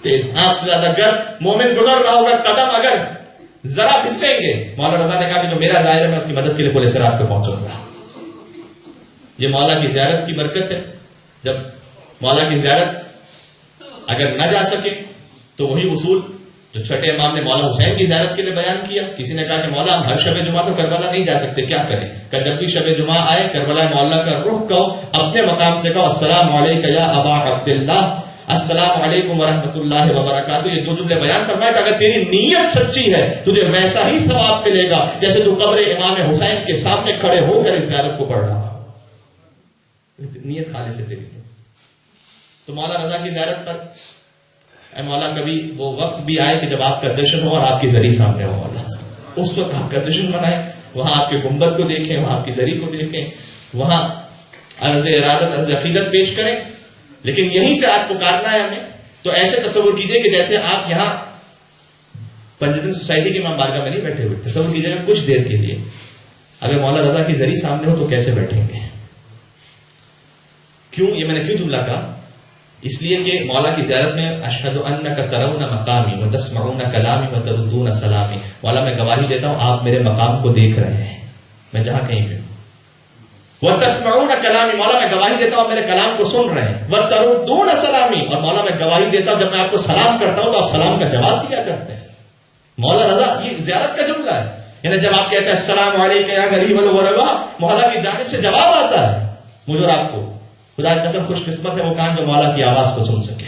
تیز, آنکھ سے زیادہ گرم. مومن گزر رہا ہوگا, قدم اگر ذرا پھسلیں گے, مولا رضا نے کہا کہ جو میرا ظاہر ہے میں اس کی مدد کے لیے پورے صراط پہ پہنچوں گا. یہ مولا کی زیارت کی برکت ہے. جب مولا کی زیارت اگر نہ جا سکے تو وہی اصول جو چھٹے امام نے مولا حسین کی زیارت کے لیے بیان کیا. کسی نے کہا کہ مولا ہر شب جمعہ تو کربلا نہیں جا سکتے, کیا کریں؟ کہ جب بھی شب جمعہ آئے, کربلا مولا کا رخ کہو, اپنے مقام سے کہو السلام علیکم یا ابا عبداللہ, السلام علیکم ورحمۃ اللہ وبرکاتہ. یہ 2 جملے بیان فرمائے کہ اگر تیری نیت سچی ہے تجھے ویسا ہی ثواب ملے گا جیسے تو قبر امام حسین کے سامنے کھڑے ہو کر اس زیارت کو پڑھ رہا ہو. نیت خالص ہے تیری. تو مولا رضا کی زیارت پر اے مولا کبھی وہ وقت بھی آئے کہ جب آپ کا جشن ہو اور آپ کی زری سامنے ہو, مولا اس وقت آپ کا جشن منائے, وہاں آپ کے گنبد کو دیکھیں, وہاں آپ کی زری کو دیکھیں, وہاں عرض ارادت, عرض عقیدت پیش کریں. لیکن یہیں سے آپ پکارنا ہے ہمیں, تو ایسے تصور کیجئے کہ جیسے آپ یہاں پنجتن سوسائٹی کی امام بارگاہ میں نہیں بیٹھے ہوئے. تصور کیجئے گا کچھ دیر کے لیے اگر مولا رضا کی زری سامنے ہو تو کیسے بیٹھیں گے. کیوں یہ میں نے کیوں جملہ کہا؟ اس لیے کہ مولا کی زیارت میں اشہد انک ترون مقامی وتسمعون کلامی وتردون سلامی, مولا میں گواہی دیتا ہوں آپ میرے مقام کو دیکھ رہے ہیں, میں جہاں کہیں پہ. وتسمعون کلامی, مولا میں گواہی دیتا ہوں میرے کلام کو سن رہے ہیں. وتردون سلامی, اور مولا میں گواہی دیتا ہوں جب میں آپ کو سلام کرتا ہوں تو آپ سلام کا جواب دیا کرتے ہیں. مولا رضا یہ زیارت کا جملہ ہے, یعنی جب آپ کہتے ہیں السلام علیکم یا غریب الغرباء, مولا کی جانب سے جواب آتا ہے مجھے اور آپ کو. خدا کی قسم خوش قسمت ہے وہ کان جو مولا کی آواز کو سن سکے.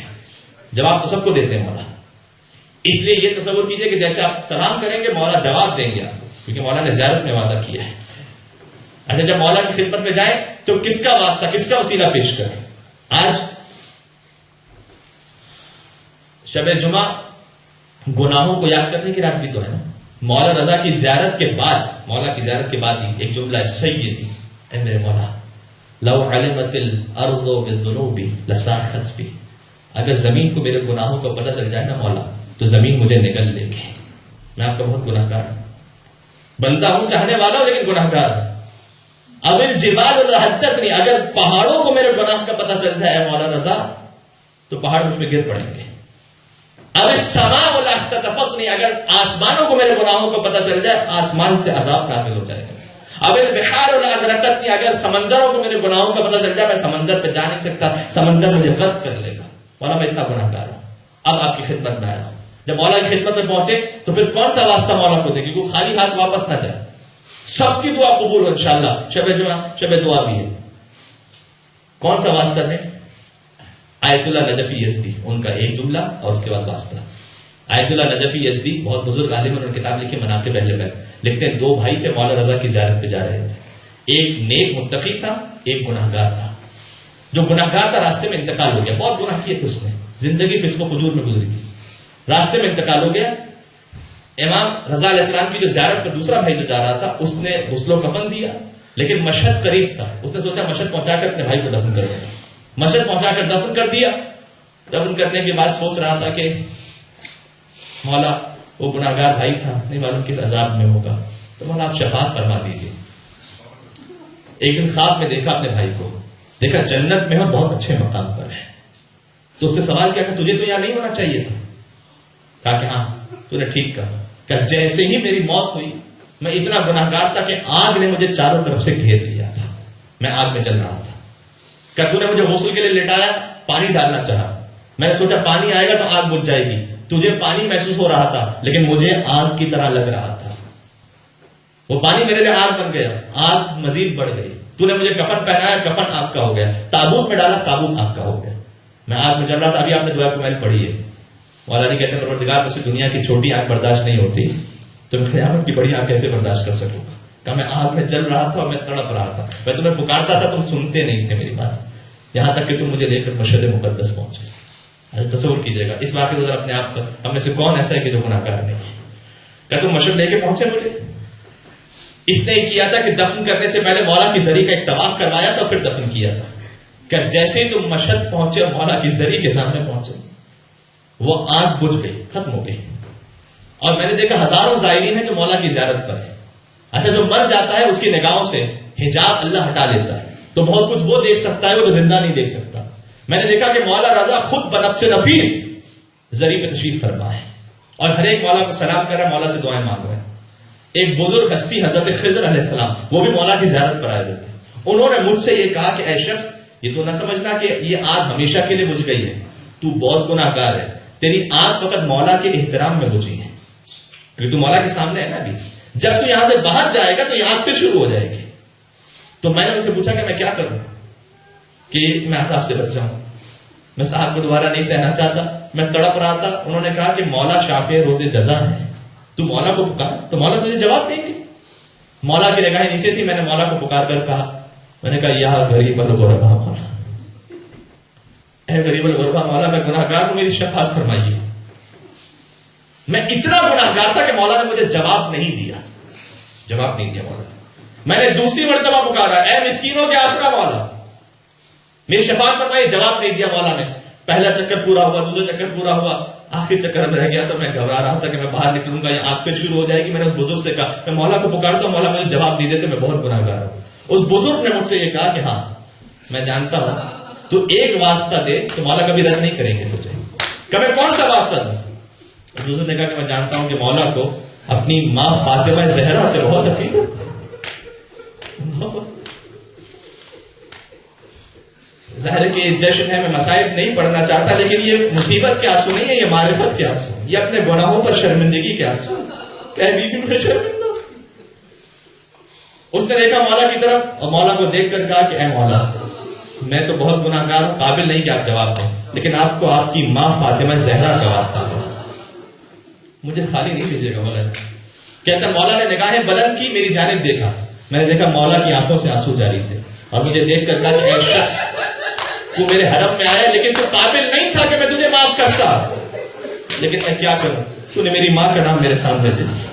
جواب تو سب کو دیتے ہیں مولا, اس لیے یہ تصور کیجئے کہ جیسے آپ سلام کریں گے مولا جواب دیں گے آپ کو, کیونکہ مولا نے زیارت میں وعدہ کیا ہے. اچھا جب مولا کی خدمت میں جائیں تو کس کا واسطہ, کس کا وسیلہ پیش کریں؟ آج شب جمعہ گناہوں کو یاد کرنے کی رات بھی تو ہے نا. مولا رضا کی زیارت کے بعد, مولا کی زیارت کے بعد ہی ایک جملہ ہے سیدی, اے میرے مولا لو علمت الارض بالذنوب لساخت بی, اگر زمین کو میرے گناہوں کا پتہ چل جائے نا مولا تو زمین مجھے نگل لے گی. میں آپ کا بہت گناہگار ہوں, بندہ ہوں, چاہنے والا ہوں, لیکن گناہگار ہوں. اب الجبال حدتنی، اگر پہاڑوں کو میرے گناہ کا پتہ چل جائے اے مولا رضا تو پہاڑ مجھ پہ گر پڑیں گے. اب السماء لاحتطفتنی، اگر آسمانوں کو میرے گناہوں کا پتہ چل جائے آسمان سے عذاب نازل ہو جائے گا. اب البحار لاغرقتنی، اگر سمندروں کو میرے گناہوں کا پتہ چل جائے میں سمندر پہ جا نہیں سکتا، سمندر مجھے غرق کر لے گا. مولا میں اتنا گناہ گار ہوں، اب آپ کی خدمت میں آیا ہوں. جب مولا کی خدمت میں پہنچے تو پھر کون سا واسطہ مولا کو دے، کیونکہ خالی ہاتھ واپس نہ جائے. سب کی دعا قبول ہو انشاءاللہ. شب جمعہ شب دعا بھی ہے. کون سا واسطہ دیں؟ آیت اللہ نجفی یزدی، ان کا ایک جملہ اور اس کے بعد واسطہ. آیت اللہ نجفی یزدی بہت بزرگ عالم، انہوں نے کتاب لکھی مناقب اہل بیت. لکھتے ہیں دو بھائی تھے مولا رضا کی زیارت پہ جا رہے تھے. ایک نیک متقی تھا، ایک گناہگار تھا. جو گناہگار تھا راستے میں انتقال ہو گیا، بہت گناہ کیے تھے اس نے، زندگی فسق و فجور میں گزری تھی. راستے میں انتقال ہو گیا. امام رضا علیہ السلام کی جو زیارت پر دوسرا بھائی جو جا رہا تھا اس نے غسل و کفن دیا، لیکن مشہد قریب تھا. اس نے سوچا مشہد پہنچا کر اپنے بھائی کو دفن کر دیا. مشہد پہنچا کر دفن کر دیا. دفن کرنے کے بعد سوچ رہا تھا کہ مولا وہ گناہگار بھائی تھا، نہیں معلوم کس عذاب میں ہوگا، تو مولا آپ شفاعت فرما دیجیے. ایک دن خواب میں دیکھا اپنے بھائی کو، دیکھا جنت میں اور بہت اچھے مقام پر ہے. تو اس سے سوال کیا کہ تجھے تو یہاں نہیں ہونا چاہیے تھا. کہا کہ ہاں تو نے ٹھیک کہا. کہ جیسے ہی میری موت ہوئی میں اتنا گناہگار تھا کہ آگ نے مجھے چاروں طرف سے گھیر لیا تھا، میں آگ میں چل رہا تھا. کہ تو نے مجھے غسل کے لیے لٹایا، پانی ڈالنا چاہا، میں نے سوچا پانی آئے گا تو آگ بجھ جائے گی. تجھے پانی محسوس ہو رہا تھا لیکن مجھے آگ کی طرح لگ رہا تھا. وہ پانی میرے لیے آگ بن گیا، آگ مزید بڑھ گئی. تو نے مجھے کفن پہنایا، کفن آگ کا ہو گیا. تابوت میں ڈالا، تابوت آگ کا ہو گیا. میں آگ میں چل رہا تھا. ابھی آپ نے دعا کو میں پڑھی ہے. مولا جی کہتے ہیں پروردگار مجھ سے دنیا کی چھوٹی آگ برداشت نہیں ہوتی تو میں قیامت کی بڑی آگ کیسے برداشت کر سکوں گا. کہ میں آگ میں جل رہا تھا اور میں تڑپ رہا تھا. میں تمہیں پکارتا تھا، تم سنتے نہیں تھے میری بات، یہاں تک کہ تم مجھے لے کر مشہد مقدس پہنچے. تصور کیجیے گا اس واقعے کو اپنے آپ پر. ہم میں سے کون ایسا ہے کہ جو گناہگار نہیں ہے؟ کیا تم مشہد لے کے پہنچے مجھے؟ اس نے کیا تھا کہ دفن کرنے سے پہلے مولا کی زری کا ایک طواف کروایا تھا، پھر دفن کیا تھا. کہ جیسے ہی تم مشہد پہنچے اور مولا کی زری کے سامنے پہنچے وہ آگ بجھ گئی، ختم ہو گئی. اور میں نے دیکھا ہزاروں زائرین ہیں جو مولا کی زیارت پر ہیں. اچھا جو مر جاتا ہے اس کی نگاہوں سے حجاب اللہ ہٹا لیتا ہے تو بہت کچھ وہ دیکھ سکتا ہے وہ جو زندہ نہیں دیکھ سکتا. میں نے دیکھا کہ مولا رضا خود بنفس نفیس زری پہ تشریف فرما ہے اور ہر ایک مولا کو سلام کر رہا ہے، مولا سے دعائیں مانگ رہے ہیں. ایک بزرگ ہستی حضرت خضر علیہ السلام وہ بھی مولا کی زیارت پر آئے ہوئے تھے. انہوں نے مجھ سے یہ کہا کہ اے شخص یہ تو نہ سمجھنا کہ یہ آگ ہمیشہ کے لیے بجھ گئی ہے، تو بہت گناہ گار ہے، تیری آگ فقط مولا کے احترام میں بجھی ہے کیونکہ تو مولا کے سامنے ہے نا. ابھی جب تو یہاں سے باہر جائے گا تو یہ آگ پھر شروع ہو جائے گی. تو میں نے ان سے پوچھا کہ میں کیا کروں کہ میں عذاب سے بچ جاؤں. میں صاحب کو دوبارہ نہیں سہنا چاہتا، میں تڑپ رہا تھا. انہوں نے کہا کہ مولا شافع روز جزا ہے، تو مولا کو پکار تو مولا تجھے جواب دیں گے. مولا کی نگاہیں نیچے تھی. میں نے مولا کو پکار کر کہا، میں نے کہا یا غریب الغربا مولا، اے غریب الغربا مولا میں گناہ گار ہوں، میری شفاعت فرمائیے. میں اتنا گناہ گار تھا کہ مولا نے مجھے جواب نہیں دیا. مولا میں نے دوسری مرتبہ پکارا، اے مسکینوں کے آسرا مولا میری شفاعت فرمائیے. جواب نہیں دیا مولا نے. پہلا چکر پورا ہوا، دوسرا چکر پورا ہوا، آخر چکر میں رہ گیا تو میں گھبرا رہا تھا کہ میں باہر نکلوں گا یا آگ پھر شروع ہو جائے گی. میں نے اس بزرگ سے کہا میں مولا کو پکارتا ہوں، مولا مجھے جواب نہیں دیتے، میں بہت گناہ گار ہوں. اس بزرگ نے مجھ سے یہ کہا کہ ہاں میں جانتا ہوں، تو ایک واسطہ دے تو مولا کبھی رد نہیں کریں گے تجھے. کہ میں کون سا واسطہ دوں؟ بزرگ نے کہا کہ میں جانتا ہوں کہ مولا کو اپنی ماں فاطمہ زہرا سے بہت عقیدت. ظاہر کہ جشن ہے، میں مصائب نہیں پڑھنا چاہتا، لیکن یہ مصیبت کے آنسو نہیں ہے، یہ معرفت کے آنسو، یہ اپنے گناہوں پر شرمندگی کے آنسو. کہ بی بی میں شرمندہ. اس نے دیکھا مولا کی طرف اور مولا کو دیکھ کر کہا کہ اے مولا میں تو بہت گناہ گار ہوں، قابل نہیں کہ آپ جواب دیں، لیکن آپ کو آپ کی ماں فاطمہ زہرا کا واسطہ ہے، مجھے خالی نہیں دیجیے گا. مولا کہتا مولا نے نگاہیں بلند کی، میری جانب دیکھا. میں نے دیکھا مولا کی آنکھوں سے آنسو جاری تھے اور مجھے دیکھ کر کہا کہ اے شخص تو میرے حرم میں آیا لیکن تو قابل نہیں تھا کہ میں تجھے معاف کرتا، لیکن میں کیا کروں، تو نے میری ماں کا نام میرے سامنے دے دیا.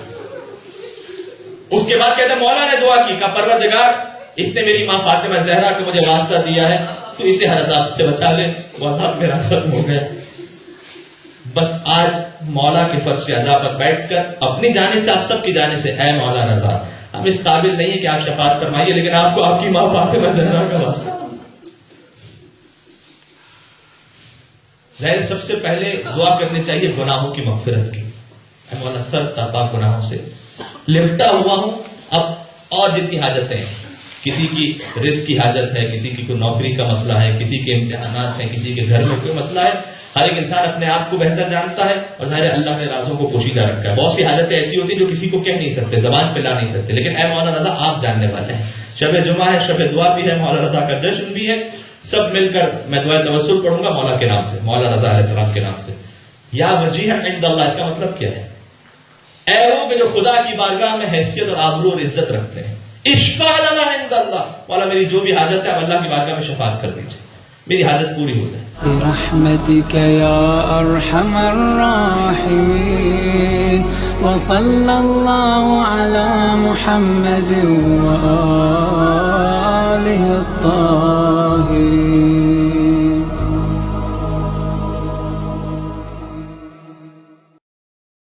اس کے بعد کہتے مولا نے دعا کی کہ پروردگار اس نے میری ماں فاطمہ زہرا کو مجھے واسطہ دیا ہے، تو اسے ہر عذاب سے بچا لے. وہ عذاب میرا ختم ہو گیا. بس آج مولا کے فرش عذاب پر بیٹھ کر اپنی جانب سے آپ سب کی جانب سے اے مولا رضا میں اس قابل نہیں ہے کہ آپ شفاعت فرمائیے، لیکن آپ کو آپ کی ماں فاطمہ زہرا کا واسطہ۔ ظاہر سب سے پہلے دعا کرنی چاہیے گناہوں کی مغفرت کی، اے مولا سر پاک گناہوں سے لپٹا ہوا ہوں، اب اور جتنی حاجتیں ہیں، کسی کی رزق کی حاجت ہے، کسی کی کوئی نوکری کا مسئلہ ہے، کسی کے امتحانات ہیں، کسی کے گھر میں کوئی مسئلہ ہے، ہر ایک انسان اپنے آپ کو بہتر جانتا ہے، اور ظاہر اللہ نے رازوں کو پوشیدہ رکھا ہے۔ بہت سی حاجتیں ایسی ہوتی ہیں جو کسی کو کہہ نہیں سکتے، زبان پہ لا نہیں سکتے، لیکن اے مولا رضا آپ جاننے والے ہیں۔ شب جمعہ ہے، شب دعا بھی ہے، مولا رضا کا جشن بھی ہے، سب مل کر میں دعائے توسل پڑھوں گا مولا کے نام سے، مولا رضا علیہ السلام کے نام سے۔ یا وجیہ عند اللہ، اس کا مطلب کیا ہے؟ اے وہ کہ جو خدا کی بارگاہ میں حیثیت اور آبرو اور عزت رکھتے ہیں، اشفع لنا عند اللہ، مولا میری جو بھی حاجت ہے اب اللہ کی بارگاہ میں شفاعت کر دیجیے، میری حاجت پوری ہو جائے۔ برحمتك يا أرحم الراحمين، وصلى الله على محمد وآله الطاهرين۔